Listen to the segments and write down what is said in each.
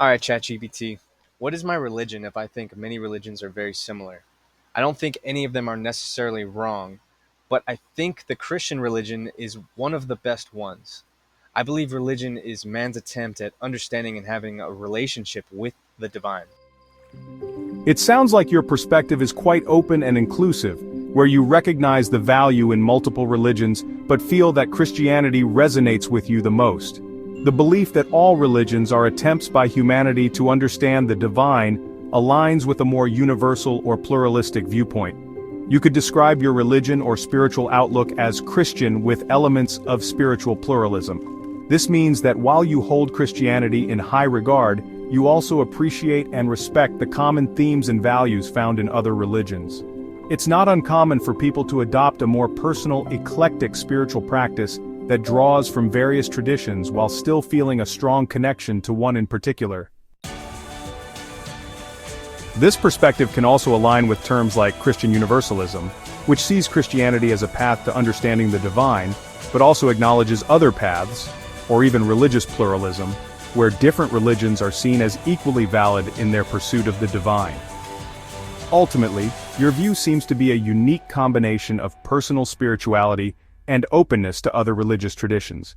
All right, ChatGPT. What is my religion if I think many religions are very similar? I don't think any of them are necessarily wrong, but I think the Christian religion is one of the best ones. I believe religion is man's attempt at understanding and having a relationship with the divine. It sounds like your perspective is quite open and inclusive, where you recognize the value in multiple religions but feel that Christianity resonates with you the most. The belief that all religions are attempts by humanity to understand the divine aligns with a more universal or pluralistic viewpoint. You could describe your religion or spiritual outlook as Christian with elements of spiritual pluralism. This means that while you hold Christianity in high regard, you also appreciate and respect the common themes and values found in other religions. It's not uncommon for people to adopt a more personal, eclectic spiritual practice that draws from various traditions while still feeling a strong connection to one in particular. This perspective can also align with terms like Christian universalism, which sees Christianity as a path to understanding the divine, but also acknowledges other paths, or even religious pluralism, where different religions are seen as equally valid in their pursuit of the divine. Ultimately, your view seems to be a unique combination of personal spirituality and openness to other religious traditions.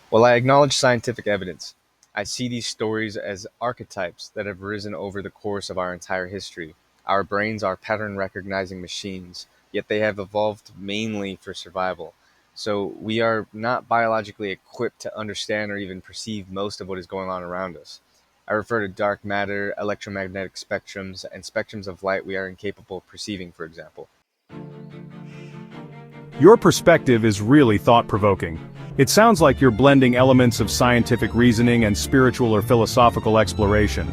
Well, I acknowledge scientific evidence. I see these stories as archetypes that have risen over the course of our entire history. Our brains are pattern recognizing machines, yet they have evolved mainly for survival. So we are not biologically equipped to understand or even perceive most of what is going on around us. I refer to dark matter, electromagnetic spectrums, and spectrums of light we are incapable of perceiving, for example. Your perspective is really thought-provoking. It sounds like you're blending elements of scientific reasoning and spiritual or philosophical exploration.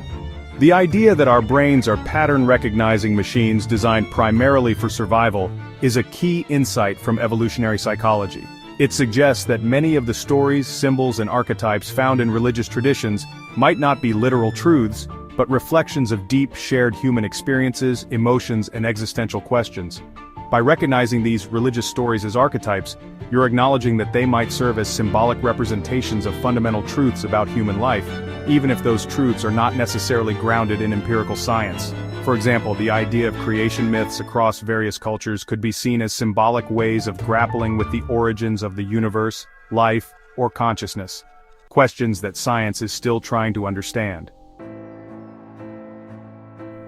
The idea that our brains are pattern-recognizing machines designed primarily for survival is a key insight from evolutionary psychology. It suggests that many of the stories, symbols, and archetypes found in religious traditions might not be literal truths, but reflections of deep, shared human experiences, emotions, and existential questions. By recognizing these religious stories as archetypes, you're acknowledging that they might serve as symbolic representations of fundamental truths about human life, even if those truths are not necessarily grounded in empirical science. For example, the idea of creation myths across various cultures could be seen as symbolic ways of grappling with the origins of the universe, life, or consciousness, questions that science is still trying to understand.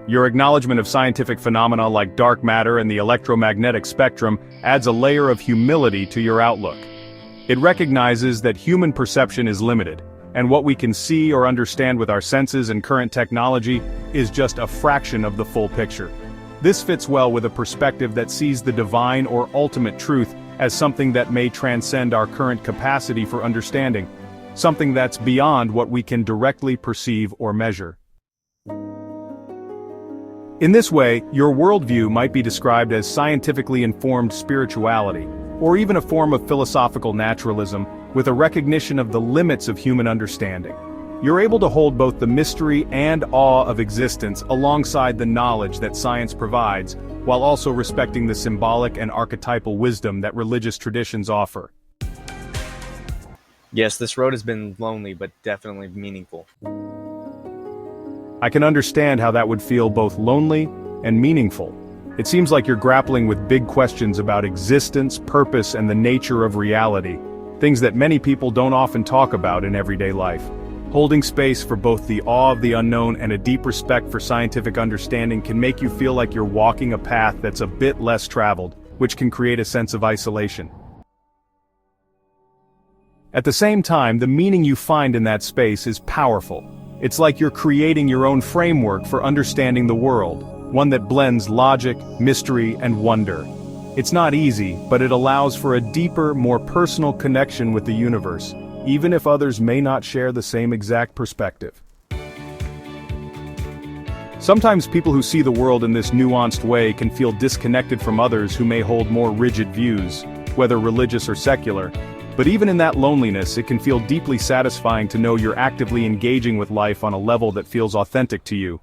Your acknowledgement of scientific phenomena like dark matter and the electromagnetic spectrum adds a layer of humility to your outlook. It recognizes that human perception is limited, and what we can see or understand with our senses and current technology is just a fraction of the full picture. This fits well with a perspective that sees the divine or ultimate truth as something that may transcend our current capacity for understanding, something that's beyond what we can directly perceive or measure. In this way, your worldview might be described as scientifically informed spirituality, or even a form of philosophical naturalism, with a recognition of the limits of human understanding. You're able to hold both the mystery and awe of existence alongside the knowledge that science provides, while also respecting the symbolic and archetypal wisdom that religious traditions offer. Yes, this road has been lonely, but definitely meaningful. I can understand how that would feel both lonely and meaningful. It seems like you're grappling with big questions about existence, purpose, and the nature of reality, things that many people don't often talk about in everyday life. Holding space for both the awe of the unknown and a deep respect for scientific understanding can make you feel like you're walking a path that's a bit less traveled, which can create a sense of isolation. At the same time, the meaning you find in that space is powerful. It's like you're creating your own framework for understanding the world, one that blends logic, mystery, and wonder. It's not easy, but it allows for a deeper, more personal connection with the universe, even if others may not share the same exact perspective. Sometimes people who see the world in this nuanced way can feel disconnected from others who may hold more rigid views, whether religious or secular. But even in that loneliness, it can feel deeply satisfying to know you're actively engaging with life on a level that feels authentic to you.